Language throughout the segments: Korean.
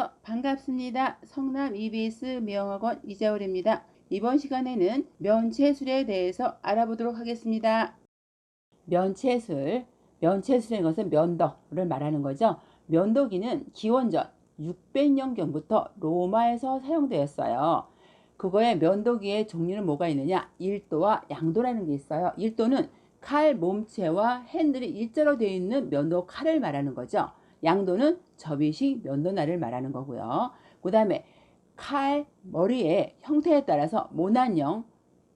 안녕하세요. 반갑습니다. 성남 EBS 미용학원 이자울입니다. 이번 시간에는 면체술에 대해서 알아보도록 하겠습니다. 면체술의 것은 면도를 말하는 거죠. 면도기는 기원전 600년경부터 로마에서 사용되었어요. 그거의 면도기의 종류는 뭐가 있느냐? 일도와 양도라는 게 있어요. 일도는 칼 몸체와 핸들이 일자로 되어 있는 면도 칼을 말하는 거죠. 양도는 접이식 면도날을 말하는 거고요. 그 다음에 칼 머리의 형태에 따라서 모난형,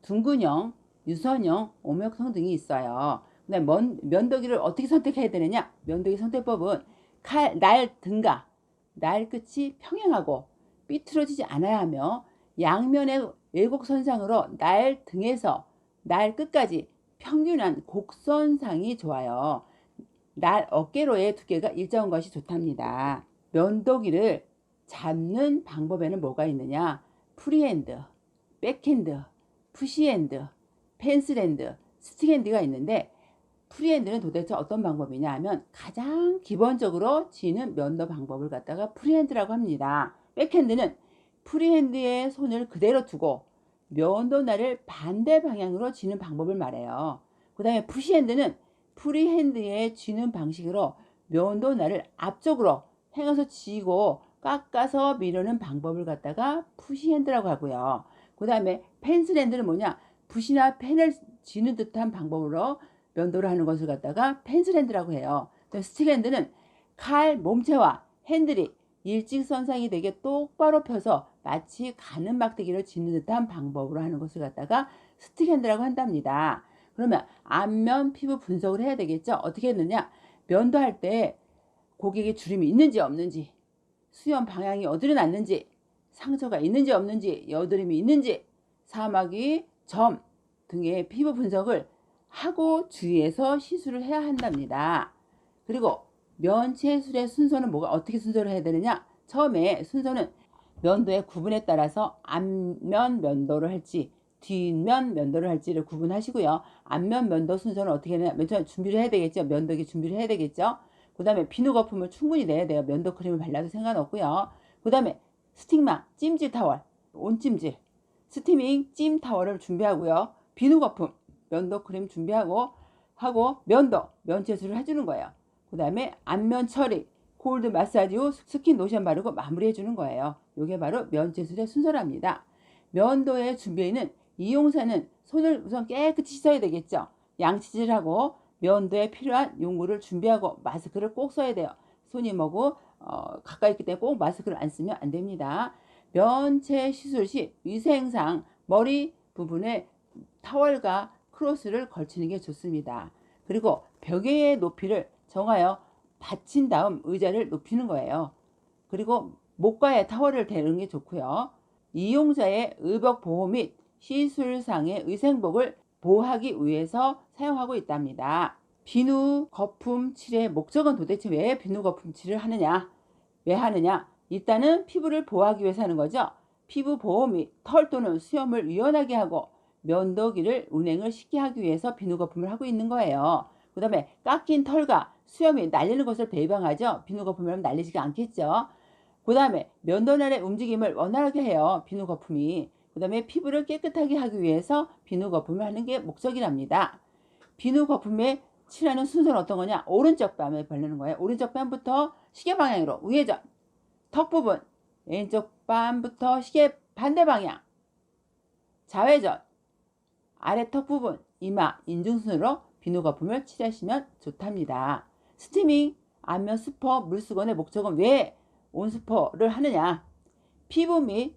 둥근형, 유선형, 오목형 등이 있어요. 면도기를 어떻게 선택해야 되느냐? 면도기 선택법은 날 등과 날 끝이 평행하고 삐뚤어지지 않아야 하며 양면의 왜곡선상으로 날 등에서 날 끝까지 평균한 곡선상이 좋아요. 날 어깨로의 두께가 일정한 것이 좋답니다. 면도기를 잡는 방법에는 뭐가 있느냐? 프리핸드, 백핸드, 푸시핸드, 펜슬핸드, 스틱핸드가 있는데 프리핸드는 도대체 어떤 방법이냐 하면 가장 기본적으로 쥐는 면도 방법을 갖다가 프리핸드라고 합니다. 백핸드는 프리핸드에 손을 그대로 두고 면도날을 반대 방향으로 쥐는 방법을 말해요. 그 다음에 푸시핸드는 프리핸드에 쥐는 방식으로 면도날을 앞쪽으로 행어서 쥐고 깎아서 미루는 방법을 갖다가 푸시핸드라고 하고요. 그 다음에 펜슬핸드는 뭐냐? 붓이나 펜을 쥐는 듯한 방법으로 면도를 하는 것을 갖다가 펜슬핸드라고 해요. 스틱핸드는 칼 몸체와 핸들이 일직선상이 되게 똑바로 펴서 마치 가는 막대기를 짚는 듯한 방법으로 하는 것을 갖다가 스틱핸드라고 한답니다. 그러면 안면 피부 분석을 해야 되겠죠. 어떻게 했느냐? 면도할 때 고객의 주름이 있는지 없는지, 수염 방향이 어디로 났는지, 상처가 있는지 없는지, 여드름이 있는지, 사마귀, 점 등의 피부 분석을 하고 주의해서 시술을 해야 한답니다. 그리고 면체술의 순서는 어떻게 순서를 해야 되느냐? 처음에 순서는 면도의 구분에 따라서 앞면 면도를 할지 뒷면 면도를 할지를 구분하시고요. 앞면 면도 순서는 어떻게 하냐? 맨 처음에 준비를 해야 되겠죠. 면도기 준비를 해야 되겠죠. 그 다음에 비누 거품을 충분히 내야 돼요. 면도 크림을 발라도 상관없고요. 그 다음에 스틱만, 찜질 타월, 온찜질, 스티밍 찜 타월을 준비하고요. 비누 거품, 면도 크림 준비하고 면체술을 해주는 거예요. 그 다음에 안면 처리, 콜드 마사지 후 스킨 로션 바르고 마무리해 주는 거예요. 이게 바로 면체술의 순서랍니다. 면도의 준비에는 이용사는 손을 우선 깨끗이 씻어야 되겠죠. 양치질하고 면도에 필요한 용구를 준비하고 마스크를 꼭 써야 돼요. 손이 뭐고 가까이 있기 때문에 꼭 마스크를 안 쓰면 안 됩니다. 면체 시술 시 위생상 머리 부분에 타월과 크로스를 걸치는 게 좋습니다. 그리고 벽의 높이를 정하여 받친 다음 의자를 높이는 거예요. 그리고 목과의 타월을 대는 게 좋고요. 이용자의 의복 보호 및 시술상의 위생복을 보호하기 위해서 사용하고 있답니다. 비누 거품 칠의 목적은 도대체 왜 비누 거품 칠을 하느냐? 왜 하느냐? 일단은 피부를 보호하기 위해서 하는 거죠. 피부 보호 및 털 또는 수염을 유연하게 하고 면도기를 운행을 쉽게 하기 위해서 비누 거품을 하고 있는 거예요. 그 다음에 깎인 털과 수염이 날리는 것을 배방하죠. 비누 거품을 하면 날리지가 않겠죠. 그 다음에 면도날의 움직임을 원활하게 해요. 비누 거품이. 그 다음에 피부를 깨끗하게 하기 위해서 비누 거품을 하는 게 목적이랍니다. 비누 거품에 칠하는 순서는 어떤 거냐? 오른쪽 뺨에 바르는 거예요. 오른쪽 뺨부터 시계 방향으로 우회전. 턱 부분 왼쪽 뺨부터 시계 반대 방향. 좌회전. 아래 턱 부분 이마 인중순으로 비누 거품을 칠하시면 좋답니다. 스티밍 안면 스퍼 물수건의 목적은 왜 온스퍼를 하느냐? 피부 및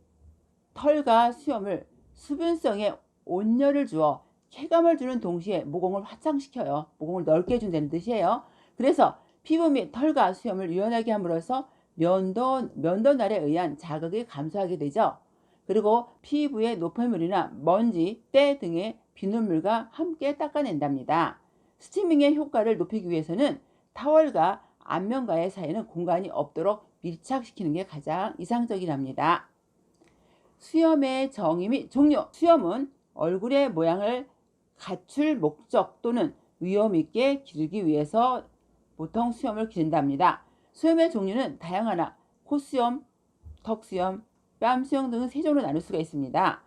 털과 수염을 수분성의 온열을 주어 쾌감을 주는 동시에 모공을 확장시켜요. 모공을 넓게 해준다는 뜻이에요. 그래서 피부 및 털과 수염을 유연하게 함으로써 면도날에 의한 자극을 감소하게 되죠. 그리고 피부의 노폐물이나 먼지, 때 등의 비눗물과 함께 닦아낸답니다. 스티밍의 효과를 높이기 위해서는 타월과 안면과의 사이에는 공간이 없도록 밀착시키는 게 가장 이상적이랍니다. 수염의 정의 및 종류. 수염은 얼굴의 모양을 갖출 목적 또는 위험 있게 기르기 위해서 보통 수염을 기른답니다. 수염의 종류는 다양하나 콧수염, 턱 수염, 뺨 수염 등은 세 종류로 나눌 수가 있습니다.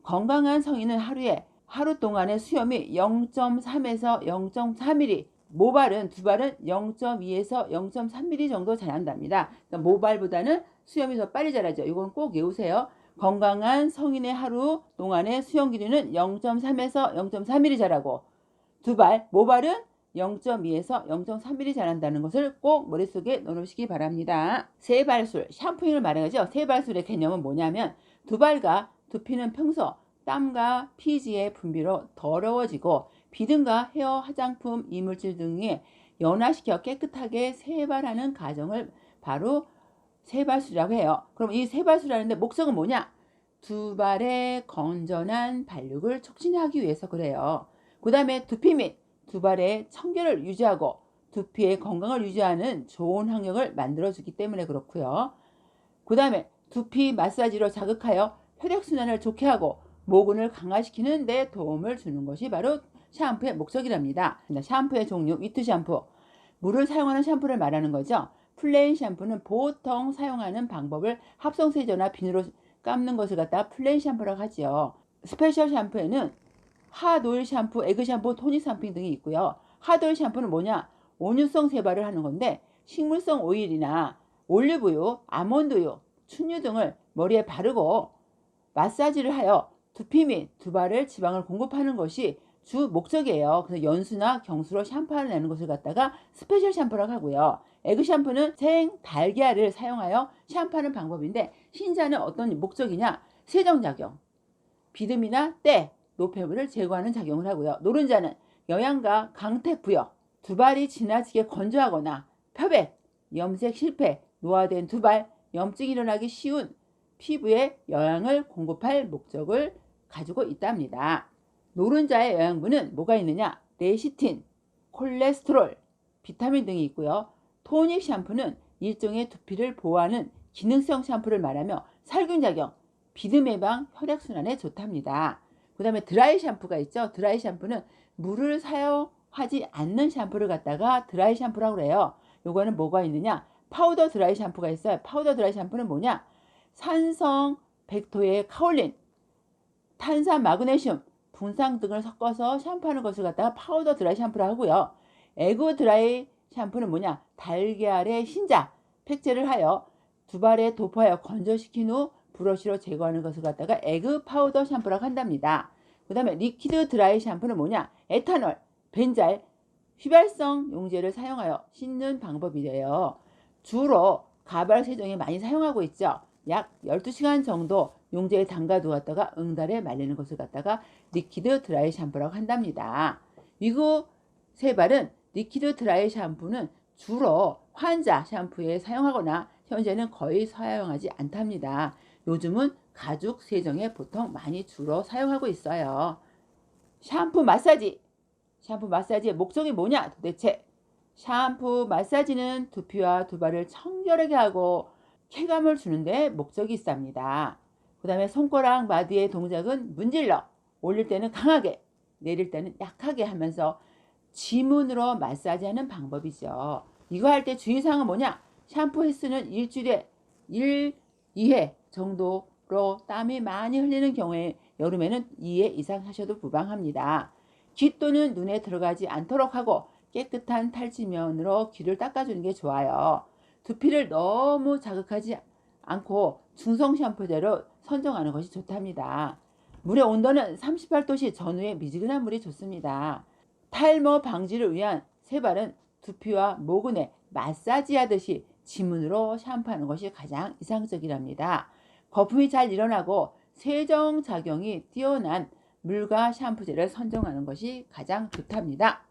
건강한 성인은 하루 동안의 수염이 0.3에서 0.4mm, 모발은 두 발은 0.2에서 0.3mm 정도 자란답니다. 그러니까 모발보다는 수염이 더 빨리 자라죠. 이건 꼭 외우세요. 건강한 성인의 하루 동안의 수염 길이는 0.3에서 0.4mm 자라고, 두 발, 모발은 0.2에서 0.3mm 자란다는 것을 꼭 머릿속에 넣어놓으시기 바랍니다. 세발술, 샴푸잉을 말하죠. 세발술의 개념은 뭐냐면 두 발과 두피는 평소 땀과 피지의 분비로 더러워지고 비듬과 헤어, 화장품, 이물질 등에 연화시켜 깨끗하게 세발하는 과정을 바로 세발술이라고 해요. 그럼 이 세발술이라는데 목적은 뭐냐? 두 발의 건전한 발육을 촉진하기 위해서 그래요. 그 다음에 두피 및 두 발의 청결을 유지하고 두피의 건강을 유지하는 좋은 환경을 만들어주기 때문에 그렇고요. 그 다음에 두피 마사지로 자극하여 혈액순환을 좋게 하고 모근을 강화시키는 데 도움을 주는 것이 바로 샴푸의 목적이랍니다. 샴푸의 종류, 위트 샴푸, 물을 사용하는 샴푸를 말하는 거죠. 플레인 샴푸는 보통 사용하는 방법을 합성세제나 비누로 감는 것을 갖다가 플레인 샴푸라고 하죠. 스페셜 샴푸에는 핫오일 샴푸, 에그 샴푸, 토닉 샴푸 등이 있고요. 핫오일 샴푸는 뭐냐? 온유성 세발을 하는 건데 식물성 오일이나 올리브유, 아몬드유, 춘유 등을 머리에 바르고 마사지를 하여 두피 및 두 발을 지방을 공급하는 것이 주 목적이에요. 그래서 연수나 경수로 샴푸를 내는 것을 갖다가 스페셜 샴푸라고 하고요. 에그 샴푸는 생 달걀을 사용하여 샴푸하는 방법인데 흰자는 어떤 목적이냐? 세정작용, 비듬이나 때, 노폐물을 제거하는 작용을 하고요. 노른자는 영양과 강택 부여, 두 발이 지나치게 건조하거나 표백, 염색 실패, 노화된 두 발, 염증이 일어나기 쉬운 피부에 영양을 공급할 목적을 가지고 있답니다. 노른자의 영양분은 뭐가 있느냐? 레시틴, 콜레스테롤, 비타민 등이 있고요. 토닉 샴푸는 일종의 두피를 보호하는 기능성 샴푸를 말하며 살균 작용, 비듬 예방, 혈액순환에 좋답니다. 그 다음에 드라이 샴푸가 있죠. 드라이 샴푸는 물을 사용하지 않는 샴푸를 갖다가 드라이 샴푸라고 그래요. 요거는 뭐가 있느냐? 파우더 드라이 샴푸가 있어요. 파우더 드라이 샴푸는 뭐냐? 산성 백토의 카올린, 탄산 마그네슘, 분상 등을 섞어서 샴푸하는 것을 갖다가 파우더 드라이 샴푸라고 하고요. 에그 드라이 샴푸는 뭐냐? 달걀의 흰자, 팩제를 하여 두 발에 도포하여 건조시킨 후 브러쉬로 제거하는 것을 갖다가 에그 파우더 샴푸라고 한답니다. 그 다음에 리퀴드 드라이 샴푸는 뭐냐? 에탄올, 벤잘, 휘발성 용제를 사용하여 씻는 방법이래요. 주로 가발 세정에 많이 사용하고 있죠. 약 12시간 정도 용제에 담가 두었다가 응달에 말리는 것을 갖다가 리퀴드 드라이 샴푸라고 한답니다. 미국 세발은 리퀴드 드라이 샴푸는 주로 환자 샴푸에 사용하거나 현재는 거의 사용하지 않답니다. 요즘은 가죽 세정에 보통 많이 주로 사용하고 있어요. 샴푸 마사지. 샴푸 마사지의 목적이 뭐냐? 도대체 샴푸 마사지는 두피와 두 발을 청결하게 하고 쾌감을 주는데 목적이 있습니다. 그 다음에 손가락 마디의 동작은 문질러, 올릴 때는 강하게, 내릴 때는 약하게 하면서 지문으로 마사지하는 방법이죠. 이거 할 때 주의사항은 뭐냐? 샴푸 횟수는 일주일에 1, 2회 정도로 땀이 많이 흘리는 경우에 여름에는 2회 이상 하셔도 무방합니다. 귀 또는 눈에 들어가지 않도록 하고 깨끗한 탈지면으로 귀를 닦아주는 게 좋아요. 두피를 너무 자극하지 않고 중성 샴푸제로 선정하는 것이 좋답니다. 물의 온도는 38도씨 전후에 미지근한 물이 좋습니다. 탈모 방지를 위한 세발은 두피와 모근에 마사지하듯이 지문으로 샴푸하는 것이 가장 이상적이랍니다. 거품이 잘 일어나고 세정작용이 뛰어난 물과 샴푸제를 선정하는 것이 가장 좋답니다.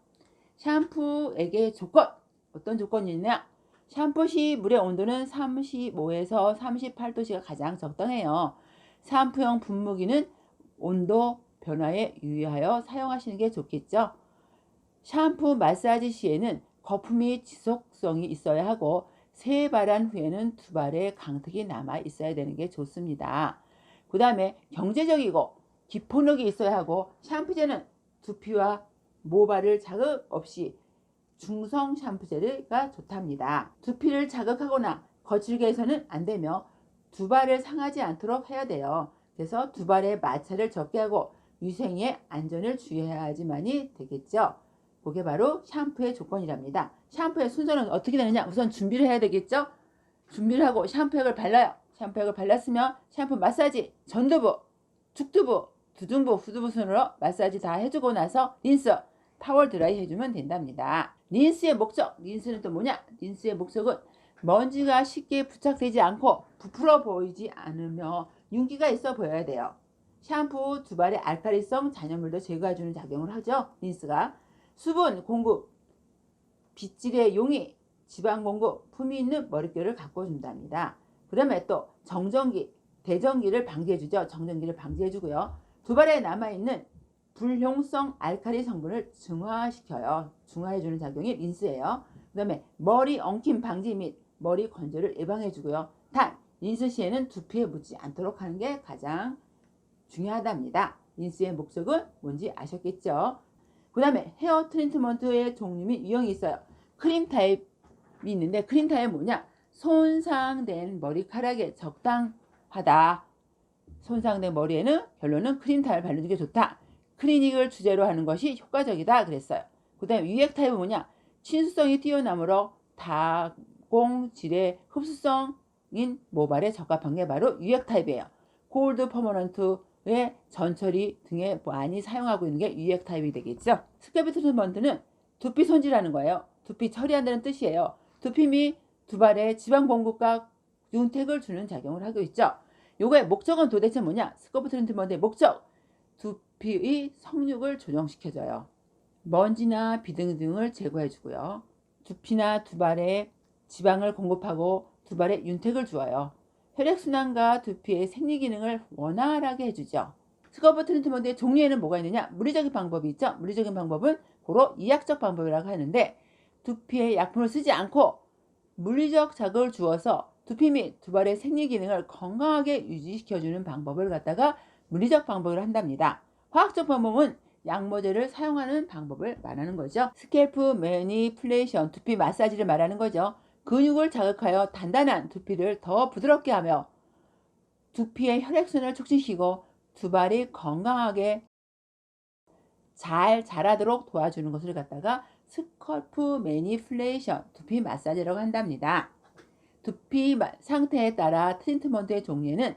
샴푸에게 조건, 어떤 조건이 있냐? 샴푸 시 물의 온도는 35에서 38도씨가 가장 적당해요. 샴푸용 분무기는 온도 변화에 유의하여 사용하시는 게 좋겠죠. 샴푸 마사지 시에는 거품이 지속성이 있어야 하고 세발한 후에는 두 발의 강택이 남아 있어야 되는 게 좋습니다. 그 다음에 경제적이고 기포력이 있어야 하고 샴푸제는 두피와 모발을 자극 없이 중성 샴푸제가 좋답니다. 두피를 자극하거나 거칠게 해서는 안 되며 두발을 상하지 않도록 해야 돼요. 그래서 두발의 마찰을 적게 하고 위생에 안전을 주의해야지만이 되겠죠. 그게 바로 샴푸의 조건이랍니다. 샴푸의 순서는 어떻게 되느냐? 우선 준비를 해야 되겠죠. 준비를 하고 샴푸액을 발라요. 샴푸액을 발랐으면 샴푸 마사지, 전두부, 죽두부, 두둔부, 후두부 순으로 마사지 다 해주고 나서 린스, 타월 드라이 해주면 된답니다. 린스의 목적, 린스는 또 뭐냐? 린스의 목적은 먼지가 쉽게 부착되지 않고 부풀어 보이지 않으며 윤기가 있어 보여야 돼요. 샴푸 두발의 알칼리성 잔여물도 제거해주는 작용을 하죠. 린스가 수분 공급, 빗질의 용이, 지방 공급, 품이 있는 머릿결을 가꿔준답니다. 그 다음에 또 정전기, 대전기를 방지해주죠. 정전기를 방지해주고요. 두발에 남아있는 불용성 알칼리 성분을 중화시켜요. 중화해주는 작용이 린스예요. 그 다음에 머리 엉킴 방지 및 머리 건조를 예방해주고요. 단, 린스 시에는 두피에 묻지 않도록 하는 게 가장 중요하답니다. 린스의 목적은 뭔지 아셨겠죠? 그 다음에 헤어 트리트먼트의 종류 및 유형이 있어요. 크림 타입이 있는데 크림 타입은 뭐냐? 손상된 머리카락에 적당하다. 손상된 머리에는 결론은 크림 타입을 바르는 게 좋다. 클리닉을 주제로 하는 것이 효과적이다 그랬어요. 그 다음에 유액 타입은 뭐냐? 친수성이 뛰어나므로 다공질의 흡수성인 모발에 적합한 게 바로 유액 타입이에요. 골드 퍼머넌트의 전처리 등에 많이 사용하고 있는 게 유액 타입이 되겠죠. 스캐비 트리트먼트는 두피 손질하는 거예요. 두피 처리한다는 뜻이에요. 두피 및 두발의 지방 공급과 윤택을 주는 작용을 하고 있죠. 요거의 목적은 도대체 뭐냐? 스커프 트리트먼트의 목적, 두피의 성육을 조정시켜줘요. 먼지나 비등 등을 제거해주고요. 두피나 두발에 지방을 공급하고 두발에 윤택을 주어요. 혈액순환과 두피의 생리기능을 원활하게 해주죠. 스커프 트리트먼트의 종류에는 뭐가 있느냐? 물리적인 방법이 있죠. 물리적인 방법은 고로 이약적 방법이라고 하는데 두피에 약품을 쓰지 않고 물리적 자극을 주어서 두피 및 두발의 생리기능을 건강하게 유지시켜주는 방법을 갖다가 물리적 방법을 한답니다. 화학적 방법은 양모제를 사용하는 방법을 말하는 거죠. 스캘프 매니플레이션, 두피 마사지를 말하는 거죠. 근육을 자극하여 단단한 두피를 더 부드럽게 하며 두피의 혈액순환을 촉진시키고 두발이 건강하게 잘 자라도록 도와주는 것을 갖다가 스컬프 매니플레이션, 두피 마사지라고 한답니다. 두피 상태에 따라 트리트먼트의 종류에는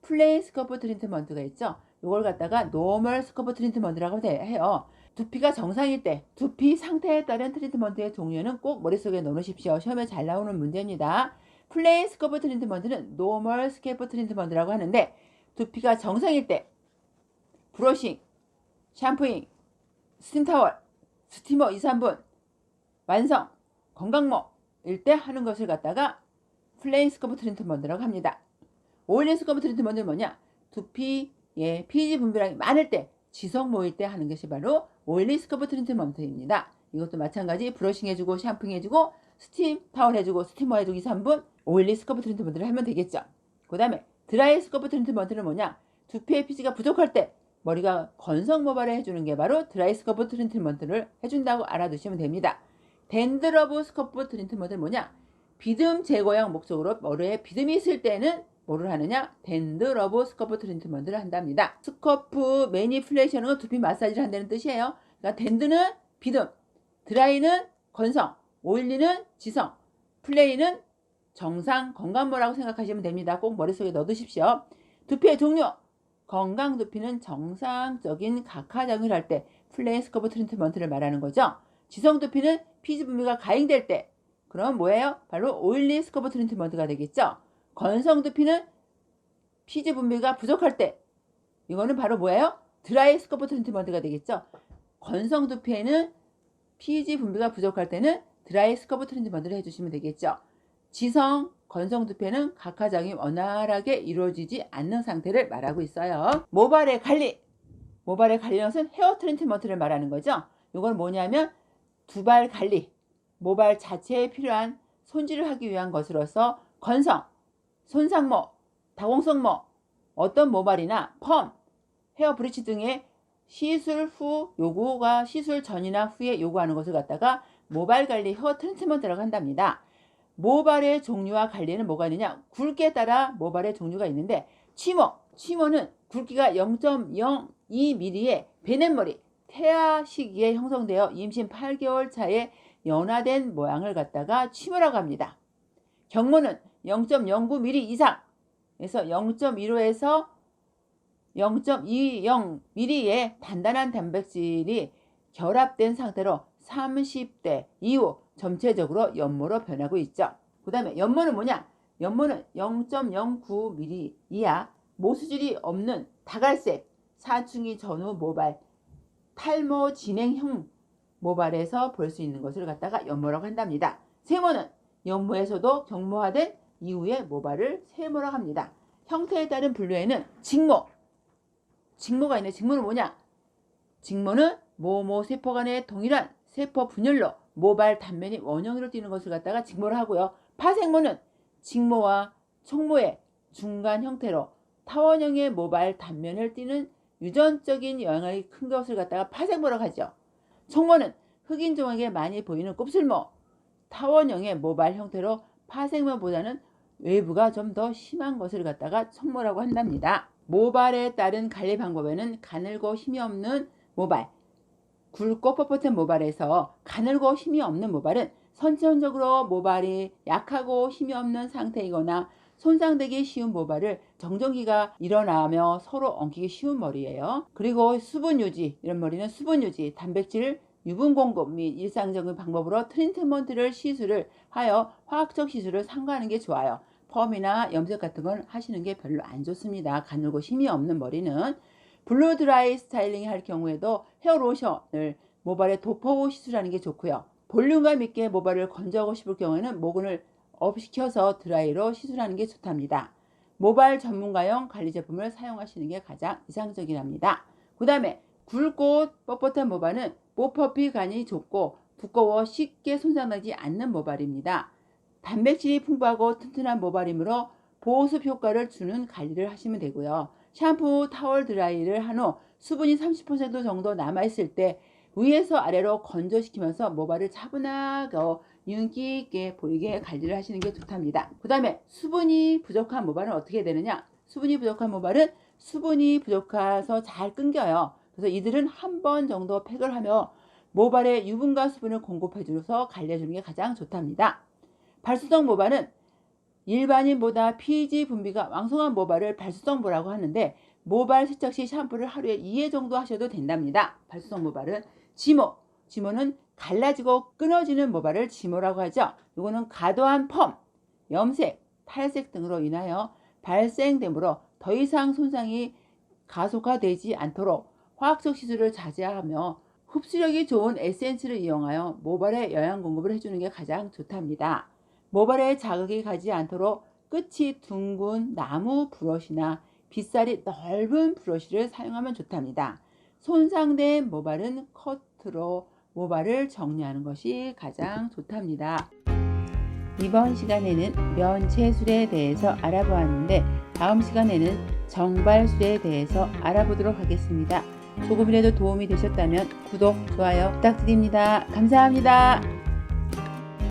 플레인 스커프 트리트먼트가 있죠. 이걸 갖다가 노멀 스커프 트리트먼트라고 해요. 두피가 정상일 때 두피 상태에 따른 트리트먼트의 종류는 꼭 머릿속에 넣으십시오. 시험에 잘 나오는 문제입니다. 플레인 스커프 트리트먼트는 노멀 스캘프 트리트먼트라고 하는데 두피가 정상일 때 브러싱, 샴푸잉, 스팀타월, 스티머 2, 3분, 완성, 건강모일 때 하는 것을 갖다가 플레인 스커프 트리트먼트라고 합니다. 오일리 스커프 트리트먼트는 뭐냐? 두피에 피지 분비량이 많을 때, 지성모일 때 하는 것이 바로 오일리 스커프 트리트먼트입니다. 이것도 마찬가지 브러싱 해주고 샴푸잉 해주고 스팀 타월 해주고 스티머 해주고 2, 3분 오일리 스커프 트리트먼트를 하면 되겠죠. 그 다음에 드라이 스커프 트리트먼트는 뭐냐? 두피의 피지가 부족할 때 머리가 건성 모발을 해주는 게 바로 드라이 스커프 트리트먼트를 해준다고 알아두시면 됩니다. 댄드러브 스커프 트리트먼트는 뭐냐? 비듬 제거용 목적으로 머리에 비듬이 있을 때는 뭐를 하느냐? 댄드러브 스커프 트리트먼트를 한답니다. 스커프 매니플레이션은 두피 마사지를 한다는 뜻이에요. 그러니까 댄드는 비듬, 드라이는 건성, 오일리는 지성, 플레이는 정상 건강모라고 생각하시면 됩니다. 꼭 머릿속에 넣어두십시오. 두피의 종류, 건강 두피는 정상적인 각화작용을 할 때 플레인 스커프 트리트먼트를 말하는 거죠. 지성 두피는 피지 분비가 가행될 때 그럼 뭐예요? 바로 오일리 스커프 트리트먼트가 되겠죠. 건성 두피는 피지 분비가 부족할 때 이거는 바로 뭐예요? 드라이 스커프 트리트먼트가 되겠죠. 건성 두피에는 피지 분비가 부족할 때는 드라이 스커프 트리트먼트를 해주시면 되겠죠. 지성, 건성 두피에는 각화작용이 원활하게 이루어지지 않는 상태를 말하고 있어요. 모발의 관리, 모발의 관리는 것은 헤어 트리트먼트를 말하는 거죠. 이건 뭐냐면 두발 관리, 모발 자체에 필요한 손질을 하기 위한 것으로서 건성, 손상모, 다공성모, 어떤 모발이나 펌, 헤어 브리치 등의 시술 후 요구가 시술 전이나 후에 요구하는 것을 갖다가 모발 관리 헤어 트리트먼트라고 한답니다. 모발의 종류와 관리는 뭐가 있느냐? 굵기에 따라 모발의 종류가 있는데 취모는 굵기가 0.02mm의 베넷머리, 태아 시기에 형성되어 임신 8개월 차에 연화된 모양을 갖다가 취모라고 합니다. 경모는 0.09mm 이상에서 0.15에서 0.20mm의 단단한 단백질이 결합된 상태로 30대 이후 전체적으로 연모로 변하고 있죠. 그 다음에 연모는 뭐냐? 연모는 0.09mm 이하 모수질이 없는 다갈색 사춘기 전후 모발, 탈모 진행형 모발에서 볼 수 있는 것을 갖다가 연모라고 한답니다. 세모는 연모에서도 경모화된 이후의 모발을 세모라고 합니다. 형태에 따른 분류에는 직모가 있네. 직모는 뭐냐? 직모는 모모 세포 간의 동일한 세포 분열로 모발 단면이 원형으로 띄는 것을 갖다가 직모를 하고요. 파생모는 직모와 촉모의 중간 형태로 타원형의 모발 단면을 띠는 유전적인 영향이 큰 것을 갖다가 파생모라고 하죠. 촉모는 흑인 종에게 많이 보이는 곱슬모, 타원형의 모발 형태로 파생모보다는 외부가 좀 더 심한 것을 갖다가 촉모라고 한답니다. 모발에 따른 관리 방법에는 가늘고 힘이 없는 모발, 굵고 뻣뻣한 모발에서 가늘고 힘이 없는 모발은 선천적으로 모발이 약하고 힘이 없는 상태이거나 손상되기 쉬운 모발을 정전기가 일어나며 서로 엉키기 쉬운 머리예요. 그리고 수분 유지, 이런 머리는 수분 유지, 단백질, 유분 공급 및 일상적인 방법으로 트리트먼트를 시술을 하여 화학적 시술을 삼가하는 게 좋아요. 펌이나 염색 같은 건 하시는 게 별로 안 좋습니다. 가늘고 힘이 없는 머리는. 블루 드라이 스타일링 할 경우에도 헤어 로션을 모발에 도포 시술하는 게 좋고요. 볼륨감 있게 모발을 건조하고 싶을 경우에는 모근을 업시켜서 드라이로 시술하는 게 좋답니다. 모발 전문가용 관리 제품을 사용하시는 게 가장 이상적이랍니다. 그 다음에 굵고 뻣뻣한 모발은 모퍼피감이 좋고 두꺼워 쉽게 손상되지 않는 모발입니다. 단백질이 풍부하고 튼튼한 모발이므로 보습 효과를 주는 관리를 하시면 되고요. 샴푸, 타월 드라이를 한 후 수분이 30% 정도 남아있을 때 위에서 아래로 건조시키면서 모발을 차분하고 윤기 있게 보이게 관리를 하시는 게 좋답니다. 그 다음에 수분이 부족한 모발은 어떻게 되느냐? 수분이 부족한 모발은 수분이 부족해서 잘 끊겨요. 그래서 이들은 한 번 정도 팩을 하며 모발에 유분과 수분을 공급해줘서 관리해주는 게 가장 좋답니다. 발수성 모발은 일반인보다 피지 분비가 왕성한 모발을 발수성모라고 하는데 모발 세척 시 샴푸를 하루에 2회 정도 하셔도 된답니다. 발수성 모발은 지모는 갈라지고 끊어지는 모발을 지모라고 하죠. 이거는 과도한 펌, 염색, 탈색 등으로 인하여 발생되므로 더 이상 손상이 가속화되지 않도록 화학적 시술을 자제하며 흡수력이 좋은 에센스를 이용하여 모발에 영양 공급을 해주는 게 가장 좋답니다. 모발에 자극이 가지 않도록 끝이 둥근 나무 브러쉬나 빗살이 넓은 브러쉬를 사용하면 좋답니다. 손상된 모발은 커트로 모발을 정리하는 것이 가장 좋답니다. 이번 시간에는 면체술에 대해서 알아보았는데 다음 시간에는 정발술에 대해서 알아보도록 하겠습니다. 조금이라도 도움이 되셨다면 구독, 좋아요 부탁드립니다. 감사합니다.